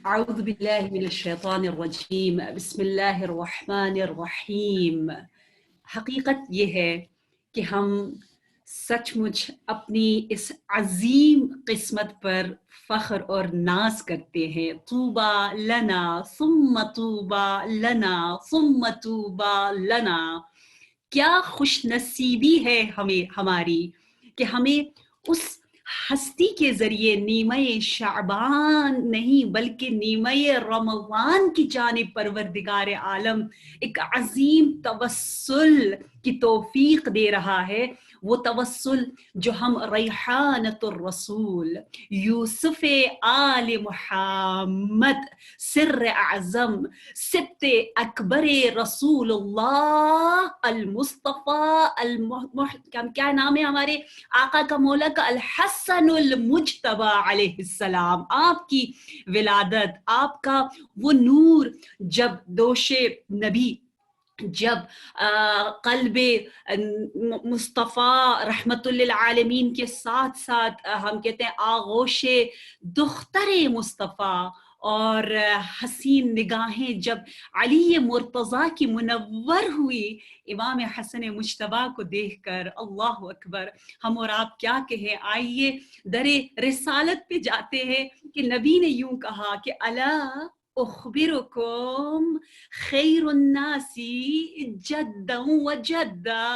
اعوذ باللہ من الشیطان الرجیم بسم اللہ الرحمن الرحیم۔ حقیقت یہ ہے کہ ہم سچ مچ اپنی اس عظیم قسمت پر فخر اور ناز کرتے ہیں۔ طوبیٰ لنا ثم طوبیٰ لنا ثم طوبیٰ لنا، کیا خوش نصیبی ہے ہماری کہ ہمیں اس ہستی کے ذریعے نیمہ شعبان نہیں بلکہ نیمہ رمضان کی جانب پروردگار عالم ایک عظیم توسل کی توفیق دے رہا ہے۔ وہ توسل جو ہم ریحانۃ الرسول یوسف آل محمد سر اعظم سبت اکبر رسول اللہ المصطفیٰ کیا نام ہے ہمارے آقا کا مولا کا، الحسن المجتبی علیہ السلام، آپ کی ولادت، آپ کا وہ نور جب دوش نبی، جب قلب مصطفیٰ رحمت للعالمین کے ساتھ ساتھ ہم کہتے ہیں آغوش دختر مصطفیٰ اور حسین نگاہیں جب علی مرتضیٰ کی منور ہوئی امام حسن مجتبیٰ کو دیکھ کر، اللہ اکبر، ہم اور آپ کیا کہیں۔ آئیے در رسالت پہ جاتے ہیں کہ نبی نے یوں کہا کہ الا اخبرکم خیر الناس جدا و جدا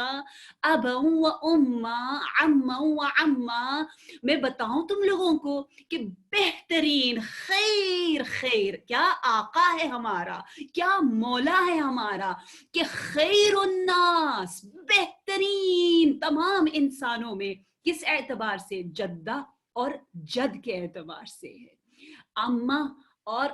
ابا و اما عما و عما، میں بتاؤں تم لوگوں کو کہ بہترین خیر کیا آقا ہے ہمارا، کیا مولا ہے ہمارا، کہ خیر الناس، بہترین تمام انسانوں میں، کس اعتبار سے؟ جدہ اور جد کے اعتبار سے ہے، اما اور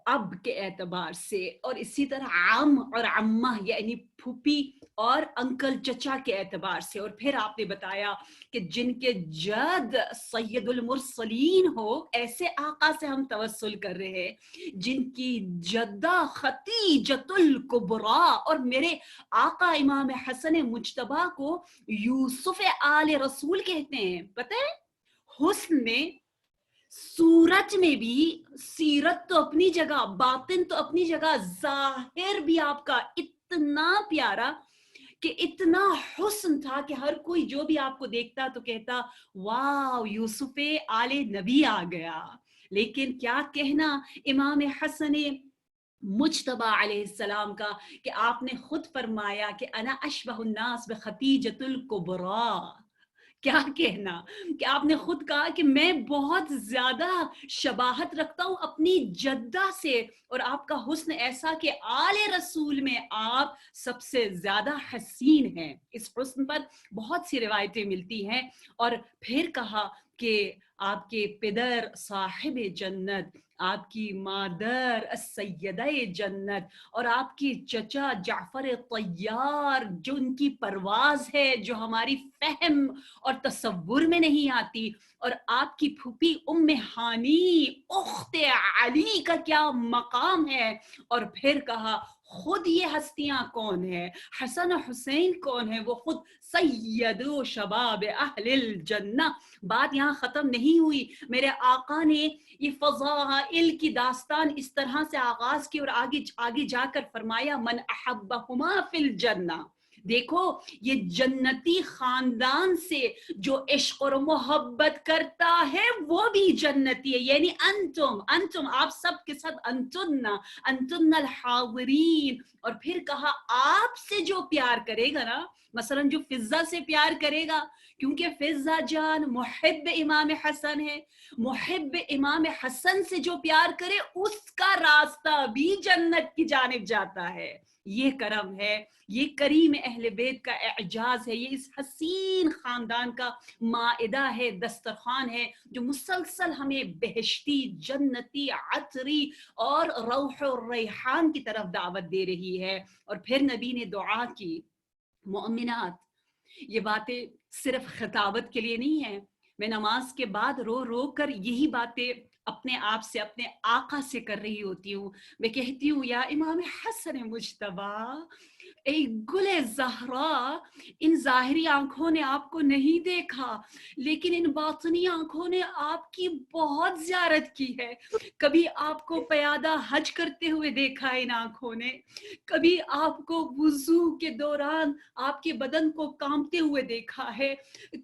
اب کے اعتبار سے، اور اسی طرح عم اور عمہ یعنی پھوپھی اور انکل چچا کے اعتبار سے۔ اور پھر آپ نے بتایا کہ جن کے جد سید المرسلین ہو، ایسے آقا سے ہم توسل کر رہے ہیں جن کی جدہ ختیجۃ الکبریٰ، اور میرے آقا امام حسن مجتبیٰ کو یوسف آل رسول کہتے ہیں۔ پتہ ہے حسن میں، صورت میں بھی، سیرت تو اپنی جگہ، باطن تو اپنی جگہ، ظاہر بھی آپ کا اتنا پیارا کہ اتنا حسن تھا کہ ہر کوئی جو بھی آپ کو دیکھتا تو کہتا واو یوسف آل نبی آ گیا۔ لیکن کیا کہنا امام حسن مجتبیٰ علیہ السلام کا کہ آپ نے خود فرمایا کہ انا اشبہ الناس بخدیجۃ الکبریٰ۔ کیا کہنا کہ آپ نے خود کہا کہ میں بہت زیادہ شباہت رکھتا ہوں اپنی جدہ سے، اور آپ کا حسن ایسا کہ آل رسول میں آپ سب سے زیادہ حسین ہیں۔ اس حسن پر بہت سی روایتیں ملتی ہیں۔ اور پھر کہا کہ آپ کے پدر صاحب جنت، آپ کی مادر السیدہ جنت، اور آپ کی چچا جعفر طیار جو ان کی پرواز ہے جو ہماری فہم اور تصور میں نہیں آتی، اور آپ کی پھوپھی ام ہانی اخت علی کا کیا مقام ہے۔ اور پھر کہا خود یہ ہستیاں کون ہیں، حسن و حسین کون ہیں، وہ خود سید و شباب اہل الجنہ۔ بات یہاں ختم نہیں ہوئی، میرے آقا نے یہ فضائل کی داستان اس طرح سے آغاز کی اور آگے جا کر فرمایا من احبہما فی الجنہ۔ دیکھو یہ جنتی خاندان سے جو عشق اور محبت کرتا ہے وہ بھی جنتی ہے، یعنی انتم آپ سب کے ساتھ انتن الحاضرین۔ اور پھر کہا آپ سے جو پیار کرے گا نا، مثلا جو فضہ سے پیار کرے گا، کیونکہ فضہ جان محب امام حسن ہے، محب امام حسن سے جو پیار کرے اس کا راستہ بھی جنت کی جانب جاتا ہے۔ یہ کرم ہے، یہ کریم اہل بیت کا اعجاز ہے، یہ اس حسین خاندان کا مائدہ ہے، دسترخوان ہے، جو مسلسل ہمیں بہشتی، جنتی، عطری اور روح و ریحان کی طرف دعوت دے رہی ہے۔ اور پھر نبی نے دعا کی، مومنات یہ باتیں صرف خطابت کے لیے نہیں ہے، میں نماز کے بعد رو رو کر یہی باتیں اپنے آپ سے، اپنے آقا سے کر رہی ہوتی ہوں۔ میں کہتی ہوں یا امام حسن مجتبیٰ، اے گل زہرا، ان ظاہری آنکھوں نے آپ کو نہیں دیکھا، لیکن ان باطنی آنکھوں نے آپ کی بہت زیارت کی ہے. کبھی آپ کو پیادہ حج کرتے ہوئے دیکھا ہے ان آنکھوں نے، کبھی آپ کو وضو کے دوران آپ کے بدن کو کانپتے ہوئے دیکھا ہے،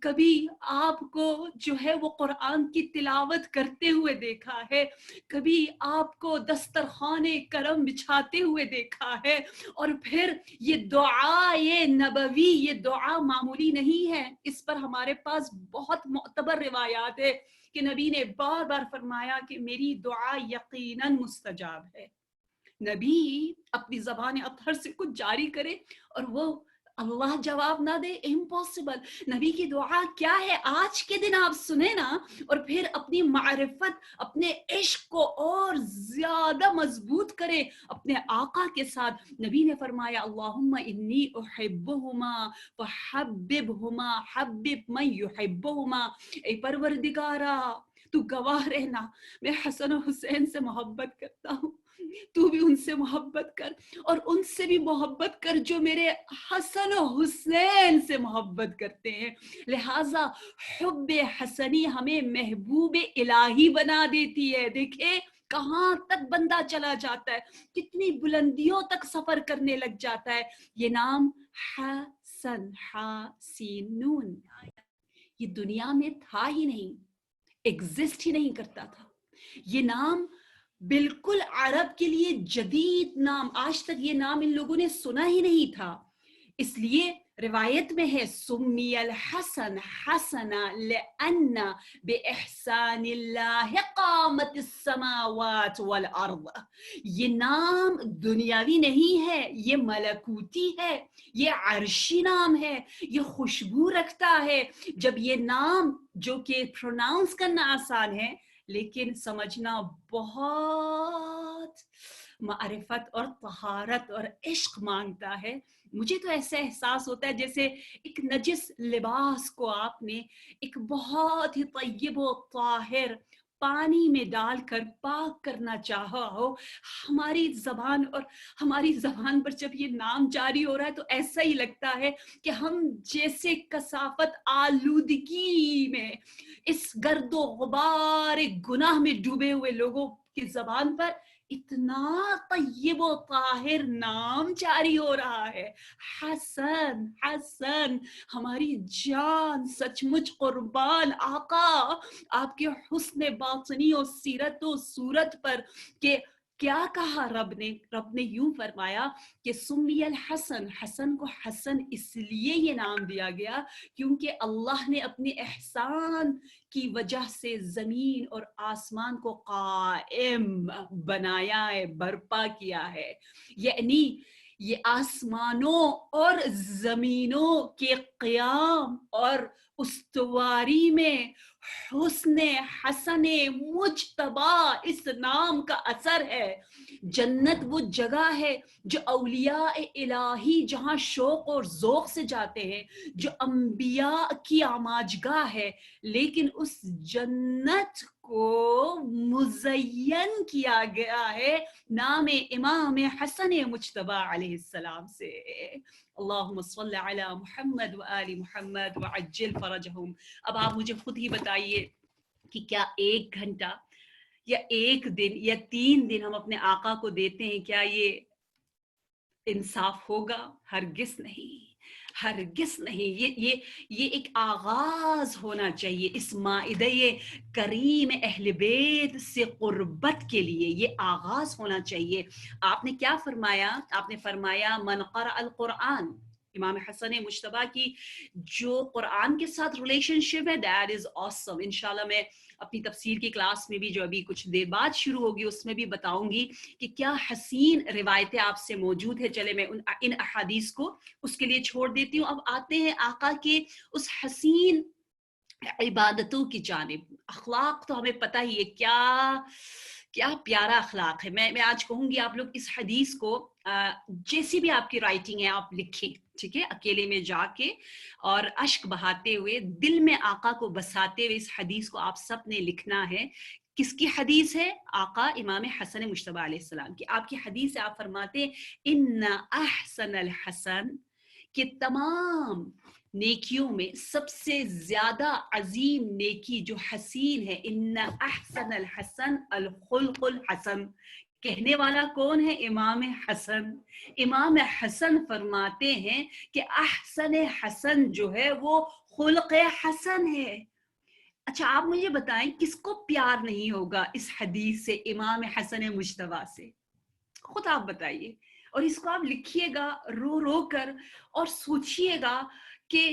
کبھی آپ کو جو ہے وہ قرآن کی تلاوت کرتے ہوئے دیکھا ہے، کبھی آپ کو دسترخوان کرم بچھاتے ہوئے دیکھا ہے. اور پھر یہ دعا یہ نبوی، یہ دعا معمولی نہیں ہے. اس پر ہمارے پاس بہت معتبر روایات ہے کہ نبی نے بار بار فرمایا کہ میری دعا یقیناً مستجاب ہے. نبی اپنی زبان اطہر سے کچھ جاری کرے اور وہ اللہ جواب نہ دے، امپاسبل. نبی کی دعا کیا ہے آج کے دن آپ سنیں نا، اور پھر اپنی معرفت، اپنے عشق کو اور زیادہ مضبوط کرے اپنے آقا کے ساتھ. نبی نے فرمایا اللہم انی احبہما فحببہما حبب من یحبہما. اے پروردگارا تو گواہ رہنا، میں حسن و حسین سے محبت کرتا ہوں، تو بھی ان سے محبت کر، اور ان سے بھی محبت کر جو میرے حسن و حسین سے محبت کرتے ہیں. لہٰذا حب حسنی ہمیں محبوب الہی بنا دیتی ہے. دیکھیں کہاں تک بندہ چلا جاتا ہے، کتنی بلندیوں تک سفر کرنے لگ جاتا ہے. یہ نام حسن، حسین نون، یہ دنیا میں تھا ہی نہیں، ایگزسٹ ہی نہیں کرتا تھا. یہ نام بالکل عرب کے لیے جدید نام، آج تک یہ نام ان لوگوں نے سنا ہی نہیں تھا. اس لیے روایت میں ہے سمی الحسن حسنا لأن بإحسان اللہ قامت السماوات والارض. یہ نام دنیاوی نہیں ہے، یہ ملکوتی ہے، یہ عرشی نام ہے، یہ خوشبو رکھتا ہے. جب یہ نام جو کہ پروناؤنس کرنا آسان ہے لیکن سمجھنا بہت معرفت اور طہارت اور عشق مانگتا ہے. مجھے تو ایسا احساس ہوتا ہے جیسے ایک نجس لباس کو آپ نے ایک بہت ہی طیب و طاہر پانی میں ڈال کر پاک کرنا چاہا ہو. ہماری زبان اور ہماری زبان پر جب یہ نام جاری ہو رہا ہے تو ایسا ہی لگتا ہے کہ ہم جیسے کثافت آلودگی میں، اس گرد و غبار گناہ میں ڈوبے ہوئے لوگوں کی زبان پر اتنا طیب و طاہر نام جاری ہو رہا ہے. حسن حسن، ہماری جان سچ مچ قربان آقا آپ کے حسن باطنی و سیرت و صورت پر. کہ کیا کہا رب نے یوں فرمایا کہ سمی الحسن، حسن کو حسن اس لیے یہ نام دیا گیا کیونکہ اللہ نے اپنے احسان کی وجہ سے زمین اور آسمان کو قائم بنایا ہے، برپا کیا ہے. یعنی یہ آسمانوں اور زمینوں کے قیام اور استواری میں حسن حسن مجتبی اس نام کا اثر ہے. جنت وہ جگہ ہے جو اولیاء الہی جہاں شوق اور ذوق سے جاتے ہیں، جو انبیاء کی آماجگاہ ہے، لیکن اس جنت کو مزین کیا گیا ہے نام امام حسن مجتبی علیہ السلام سے. اللہم صلی علی محمد وآل محمد وعجل فرجہم. اب آپ مجھے خود ہی بتائیے کہ کیا 1 گھنٹہ یا 1 دن یا 3 دن ہم اپنے آقا کو دیتے ہیں، کیا یہ انصاف ہوگا؟ ہرگز نہیں، ہرگز نہیں. یہ ایک آغاز ہونا چاہیے اس مائدہ کریم اہل بیت سے قربت کے لیے، یہ آغاز ہونا چاہیے. آپ نے کیا فرمایا؟ آپ نے فرمایا من قرأ القرآن، امام حسن مجتبی کی جو قرآن کے ساتھ ریلیشن شپ ہے دیٹ از آسم. انشاءاللہ میں اپنی تفسیر کی کلاس میں بھی جو ابھی کچھ دیر بعد شروع ہوگی اس میں بھی بتاؤں گی کہ کیا حسین روایتیں آپ سے موجود ہے. چلے میں ان احادیث کو اس کے لیے چھوڑ دیتی ہوں. اب آتے ہیں آقا کے اس حسین عبادتوں کی جانب. اخلاق تو ہمیں پتہ ہی ہے کیا پیارا اخلاق ہے. میں آج کہوں گی آپ لوگ اس حدیث کو جیسی بھی آپ کی رائٹنگ ہے آپ لکھیں، ٹھیک ہے، اکیلے میں جا کے اور اشک بہاتے ہوئے دل میں آقا کو بساتے ہوئے اس حدیث کو آپ سب نے لکھنا ہے کس کی حدیث ہے؟ آقا امام حسن مجتبی علیہ السلام کی. آپ کی حدیث ہے, آپ فرماتے ان احسن الحسن کہ تمام نیکیوں میں سب سے زیادہ عظیم نیکی جو حسین ہے, ان احسن الحسن الخلق الحسن. کہنے والا کون ہے؟ امام حسن. امام حسن فرماتے ہیں کہ احسن حسن جو ہے وہ خلق حسن ہے. اچھا آپ مجھے بتائیں کس کو پیار نہیں ہوگا اس حدیث سے, امام حسن مجتبی سے؟ خود آپ بتائیے. اور اس کو آپ لکھیے گا رو رو کر, اور سوچئے گا کہ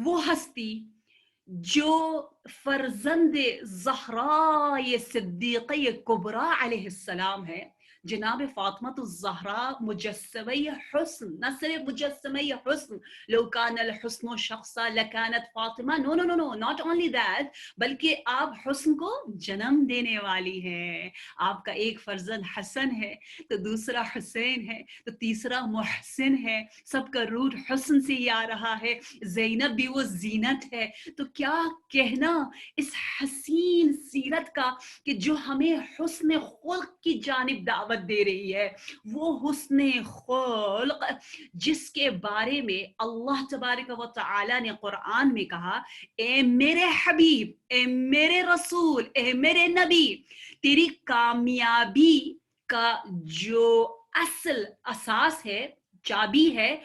وہ ہستی جو فرزند زہراء صدیقہ کبریٰ علیہ السلام ہے, جناب فاطمۃ الزہراء مجسمہ حسن, نہ صرف مجسمہ حسن, لو کان الحسن شخصا لکانت فاطمہ, نو نو نو نو, ناٹ اونلی دیٹ, بلکہ آپ حسن کو جنم دینے والی ہیں. آپ کا ایک فرزند حسن ہے, تو دوسرا حسین ہے, تو تیسرا محسن ہے, سب کا روٹ حسن سے ہی آ رہا ہے. زینب بھی وہ زینت ہے. تو کیا کہنا اس حسین سیرت کا کہ جو ہمیں حسن خلق کی جانب دعوت دے رہی ہے. وہ حسن خلق جس کے بارے میں اللہ تبارک و تعالی نے قرآن میں کہا, اے میرے حبیب, اے میرے رسول, اے میرے نبی, تیری کامیابی کا جو اصل اساس ہے, چابی ہے,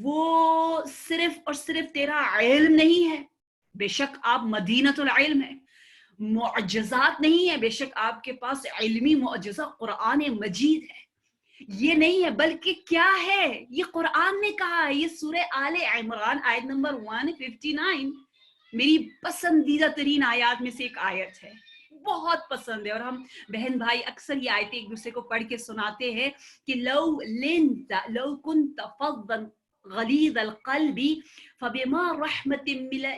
وہ صرف اور صرف تیرا علم نہیں ہے. بے شک آپ مدینۃ العلم ہے. معجزات نہیں ہے, بے شک آپ کے پاس علمی معجزہ قرآن مجید ہے. یہ نہیں ہے, بلکہ کیا ہے؟ یہ قرآن نے کہا ہے. یہ سورہ آل عمران آیت نمبر 159 میری پسندیدہ ترین آیات میں سے ایک آیت ہے, بہت پسند ہے. اور ہم بہن بھائی اکثر یہ آیتیں ایک دوسرے کو پڑھ کے سناتے ہیں کہ لو كنت فظا غلیظ القلب فبما رحمت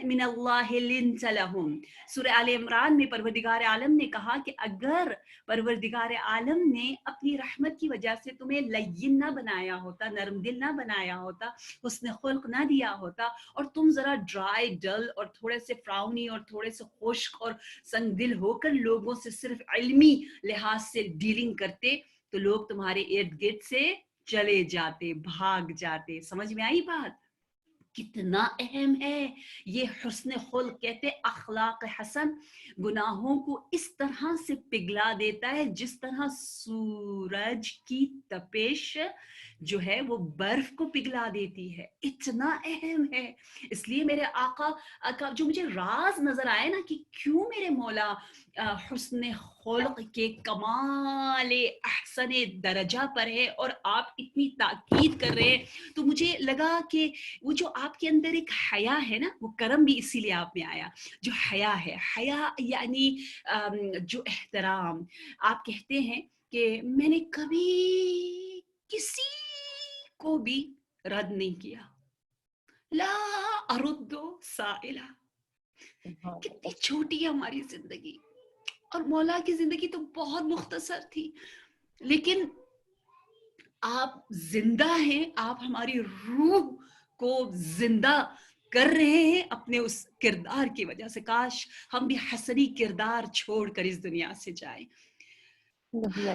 من اللہ لنت لهم. سورہ آل عمران میں پروردگار عالم نے کہا کہ اگر پروردگار عالم نے اپنی رحمت کی وجہ سے تمہیں لین نہ بنایا ہوتا, نرم دل نہ بنایا ہوتا, حسن خلق نہ دیا ہوتا, اور تم ذرا ڈرائی ڈل اور تھوڑے سے فراؤنی اور تھوڑے سے خشک اور سنگ دل ہو کر لوگوں سے صرف علمی لحاظ سے ڈیلنگ کرتے, تو لوگ تمہارے ارد گرد سے چلے جاتے, بھاگ جاتے. سمجھ میں آئی بات؟ کتنا اہم ہے یہ حسن خلق. کہتے اخلاق حسن گناہوں کو اس طرح سے پگھلا دیتا ہے جس طرح سورج کی تپش جو ہے وہ برف کو پگھلا دیتی ہے. اتنا اہم ہے. اس لیے میرے آقا کا جو مجھے راز نظر آئے نا کہ کیوں میرے مولا حسن خلق کے کمال احسن درجہ پر ہے اور آپ اتنی تاکید کر رہے ہیں, تو مجھے لگا کہ وہ جو آپ کے اندر ایک حیا ہے نا, وہ کرم بھی اسی لیے آپ میں آیا. جو حیا ہے, حیا یعنی جو احترام. آپ کہتے ہیں کہ میں نے کبھی کسی کو بھی رد نہیں کیا. لا ارد سائلہ. کتنی چھوٹی ہے ہماری زندگی, اور مولا کی زندگی تو بہت مختصر تھی, لیکن آپ زندہ ہیں. آپ ہماری روح کو زندہ کر رہے ہیں اپنے اس کردار کی وجہ سے. کاش ہم بھی حسنی کردار چھوڑ کر اس دنیا سے جائیں.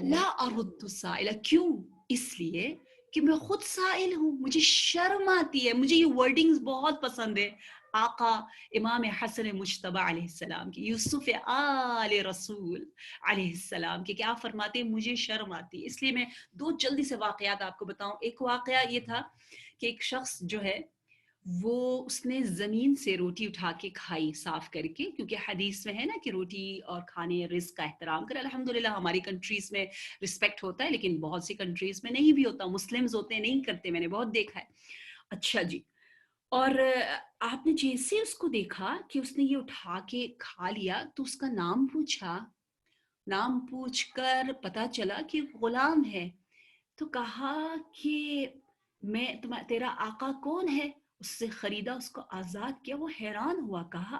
لا ارد سائلہ. کیوں؟ اس لیے کہ میں خود سائل ہوں, مجھے شرم آتی ہے. مجھے یہ ورڈنگز بہت پسند ہے آقا امام حسن مجتبی علیہ السلام کی, یوسف آل رسول علیہ السلام کی, کہ آپ فرماتے ہیں مجھے شرم آتی ہے. اس لیے میں دو جلدی سے واقعات آپ کو بتاؤں. ایک واقعہ یہ تھا کہ ایک شخص جو ہے وہ اس نے زمین سے روٹی اٹھا کے کھائی صاف کر کے, کیونکہ حدیث میں ہے نا کہ روٹی اور کھانے رزق کا احترام کر. الحمدللہ ہماری کنٹریز میں رسپیکٹ ہوتا ہے, لیکن بہت سی کنٹریز میں نہیں بھی ہوتا. مسلمز ہوتے ہیں نہیں کرتے, میں نے بہت دیکھا ہے. اچھا جی, اور آپ نے جیسے اس کو دیکھا کہ اس نے یہ اٹھا کے کھا لیا, تو اس کا نام پوچھا. نام پوچھ کر پتا چلا کہ غلام ہے. تو کہا کہ میں تیرا آقا کون ہے؟ اس سے خریدا, اس کو آزاد کیا. وہ حیران ہوا, کہا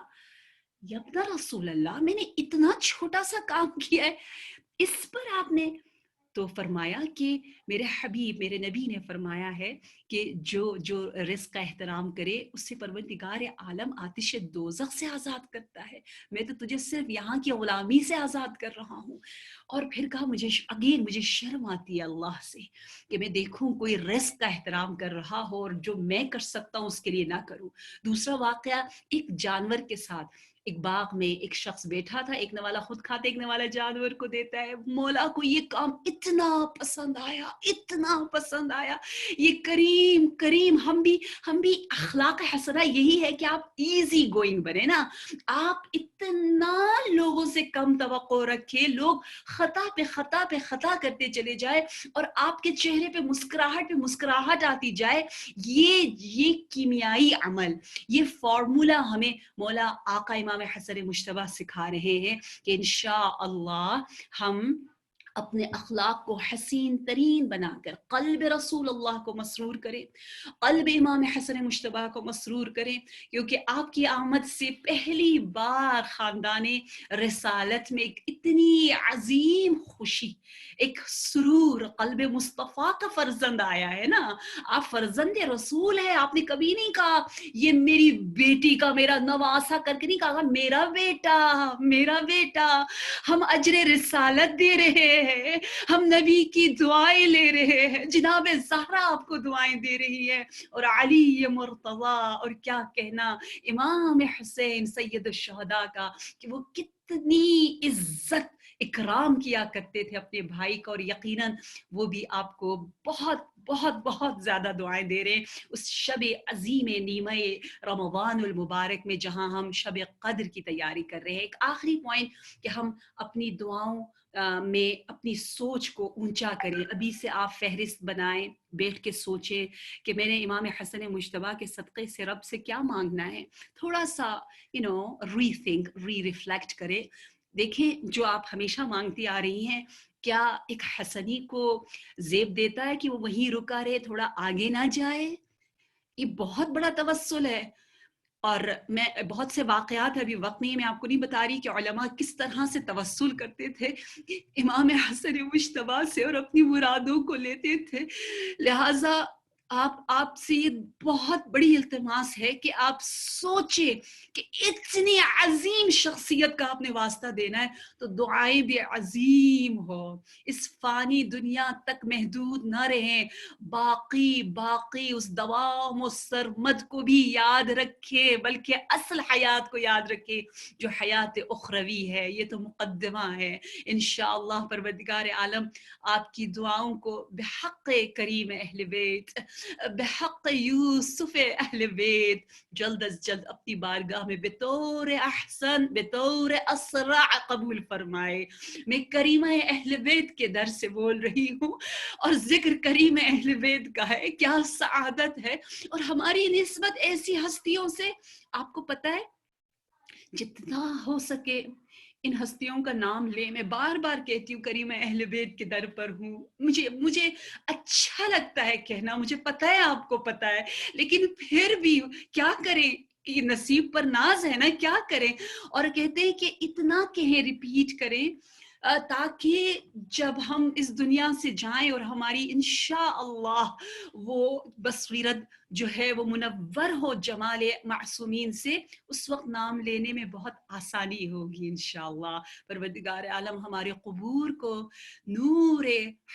یبنا رسول اللہ, میں نے اتنا چھوٹا سا کام کیا ہے, اس پر آپ نے تو فرمایا کہ میرے حبیب میرے نبی نے فرمایا ہے کہ جو رزق کا احترام کرے اس سے پروردگار عالم آتش دوزخ سے آزاد کرتا ہے. میں تو تجھے صرف یہاں کی غلامی سے آزاد کر رہا ہوں. اور پھر کہا مجھے شرم آتی ہے اللہ سے کہ میں دیکھوں کوئی رزق کا احترام کر رہا ہو اور جو میں کر سکتا ہوں اس کے لیے نہ کروں. دوسرا واقعہ ایک جانور کے ساتھ. ایک باغ میں ایک شخص بیٹھا تھا, ایک نوالا خود کھاتے ایک نوالا جانور کو دیتا ہے. مولا کو یہ کام اتنا پسند آیا. یہ کریم ہم بھی اخلاق حسنہ یہی ہے کہ آپ ایزی گوئنگ بنے نا, آپ اتنا لوگوں سے کم توقع رکھے, لوگ خطا پہ خطا کرتے چلے جائے اور آپ کے چہرے پہ مسکراہٹ آتی جائے. یہ کیمیائی عمل, یہ فارمولا ہمیں مولا آقا امام حسن مجتبی سکھا رہے ہیں کہ انشاءاللہ ہم اپنے اخلاق کو حسین ترین بنا کر قلب رسول اللہ کو مسرور کریں, قلب امام حسن مجتبی کو مسرور کریں, کیونکہ آپ کی آمد سے پہلی بار خاندان رسالت میں ایک اتنی عظیم خوشی, ایک سرور, قلب مصطفیٰ کا فرزند آیا ہے نا. آپ فرزند رسول ہیں, آپ نے کبھی نہیں کہا یہ میری بیٹی کا میرا نواسا کر کے نہیں کہا میرا بیٹا. ہم اجر رسالت دے رہے ہیں, ہم نبی کی دعائیں لے رہے ہیں, جناب زہرا آپ کو دعائیں دے رہی ہے, اور علی مرتضی, اور کیا کہنا امام حسین سید الشہداء کا کہ وہ کتنی عزت اکرام کیا کرتے تھے اپنے بھائی کا, اور یقیناً وہ بھی آپ کو بہت بہت بہت زیادہ دعائیں دے رہے ہیں اس شب عظیم نیمہ رمضان المبارک میں, جہاں ہم شب قدر کی تیاری کر رہے ہیں. ایک آخری پوائنٹ کہ ہم اپنی دعاؤں میں اپنی سوچ کو اونچا کریں. ابھی سے آپ فہرست بنائیں, بیٹھ کے سوچیں کہ میں نے امام حسن مجتبی کے صدقے سے رب سے کیا مانگنا ہے. تھوڑا سا ری تھنک, ریفلیکٹ کریں. دیکھیں جو آپ ہمیشہ مانگتی آ رہی ہیں, کیا ایک حسنی کو زیب دیتا ہے کہ وہ وہیں رکا رہے, تھوڑا آگے نہ جائے؟ یہ بہت بڑا توسل ہے. اور میں بہت سے واقعات ابھی وقت نہیں ہے, میں آپ کو نہیں بتا رہی کہ علماء کس طرح سے توسل کرتے تھے امام حسن مجتبی سے اور اپنی مرادوں کو لیتے تھے. لہٰذا آپ سے یہ بہت بڑی التماس ہے کہ آپ سوچیں کہ اتنی عظیم شخصیت کا آپ نے واسطہ دینا ہے تو دعائیں بھی عظیم ہو, اس فانی دنیا تک محدود نہ رہیں, باقی اس دوام و سرمد کو بھی یاد رکھے, بلکہ اصل حیات کو یاد رکھے جو حیات اخروی ہے. یہ تو مقدمہ ہے. انشاءاللہ پروردگار عالم آپ کی دعاؤں کو بحق کریم اہل بیت, بحق یوسف اہل بیت جلد از جلد اپنی بارگاہ میں بطور احسن بطور اسرع قبول فرمائے. میں کریمہ اہل بیت کے در سے بول رہی ہوں اور ذکر کریم اہل بیت کا ہے. کیا سعادت ہے, اور ہماری نسبت ایسی ہستیوں سے, آپ کو پتہ ہے جتنا ہو سکے ان ہستیوں کا نام لے. میں بار بار کہتی ہوں کریم اہل بیت کے در پر ہوں, مجھے اچھا لگتا ہے کہنا, مجھے پتہ ہے آپ کو پتہ ہے, لیکن پھر بھی کیا کریں, یہ نصیب پر ناز ہے نا, کیا کریں. اور کہتے ہیں کہ اتنا کہیں, ریپیٹ کریں تاکہ جب ہم اس دنیا سے جائیں اور ہماری انشاءاللہ وہ بصیرت جو ہے وہ منور ہو جمال معصومین سے, اس وقت نام لینے میں بہت آسانی ہوگی انشاءاللہ. پروردگار عالم ہمارے قبور کو نور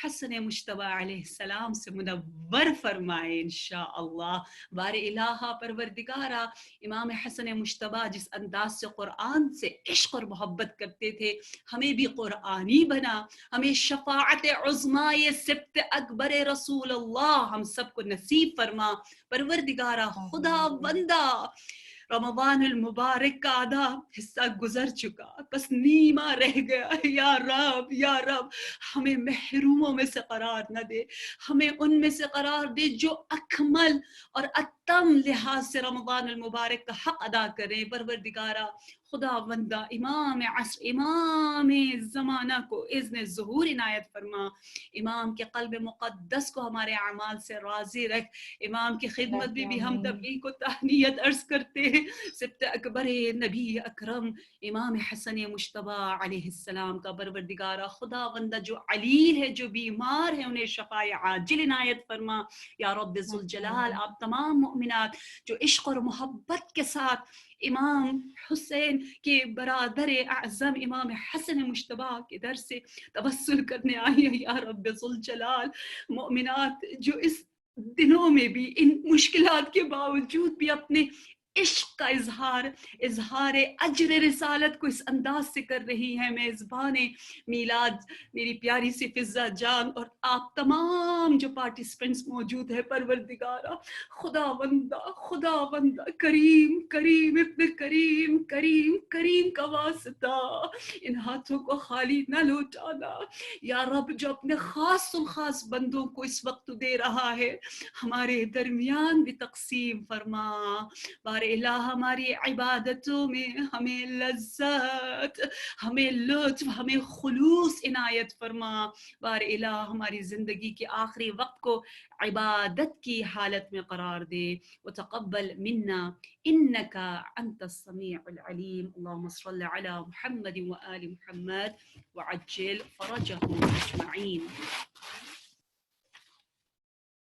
حسن مجتبی علیہ السلام سے منور فرمائے انشاءاللہ. بار الہ پروردگارہ, امام حسن مجتبی جس انداز سے قرآن سے عشق اور محبت کرتے تھے, ہمیں بھی قرآنی بنا, ہمیں شفاعت عظمی سبت اکبر رسول اللہ ہم سب کو نصیب فرما. پروردگارہ خدا بندہ رمضان المبارک کا آدھا حصہ گزر چکا, بس نیمہ رہ گیا. یا رب ہمیں محروموں میں سے قرار نہ دے, ہمیں ان میں سے قرار دے جو اکمل اور اتم لحاظ سے رمضان المبارک کا حق ادا کریں. پروردگارہ خدا بندہ امام عصر امام زمانہ کو اذن ظہور عنایت فرما. امام کے قلب مقدس کو ہمارے اعمال سے راضی رکھ. امام کی خدمت بھی ہم تبلیغ کو تہنیت عرض کرتے ہیں. سبت اکبر نبی اکرم امام حسن مجتبی علیہ السلام کا پروردگارہ خدا بندہ جو علیل ہے، جو بیمار ہے، انہیں شفاء عاجل عنایت فرما یا رب ذوالجلال. آپ تمام مؤمنات جو عشق اور محبت کے ساتھ امام حسین کے برادر اعظم امام حسن مجتبی کے در سے توسل کرنے آئی ہیں یا رب ذوالجلال، مؤمنات جو اس دنوں میں بھی ان مشکلات کے باوجود بھی اپنے عشق کا اظہار اجر رسالت کو اس انداز سے کر رہی ہیں. میزبان میلاد میری پیاری سی فضا جان اور آپ تمام جو پارٹیسپینٹس موجود ہیں، پروردگارہ خدا بندہ کریم کریم ابن کریم کریم کریم کا واسطہ ان ہاتھوں کو خالی نہ لوٹانا یا رب. جو اپنے خاص الخاص بندوں کو اس وقت دے رہا ہے، ہمارے درمیان بھی تقسیم فرما. بار الہ ہماری عبادتوں میں ہمیں لذت، ہمیں لطف، ہمیں خلوص عنایت فرما. بار الہ ہماری زندگی کے آخری وقت کو عبادت کی حالت میں قرار دے. وتقبل منا انك انت السميع العليم. اللهم صل على محمد وآل محمد وعجل فرجهم اجمعين.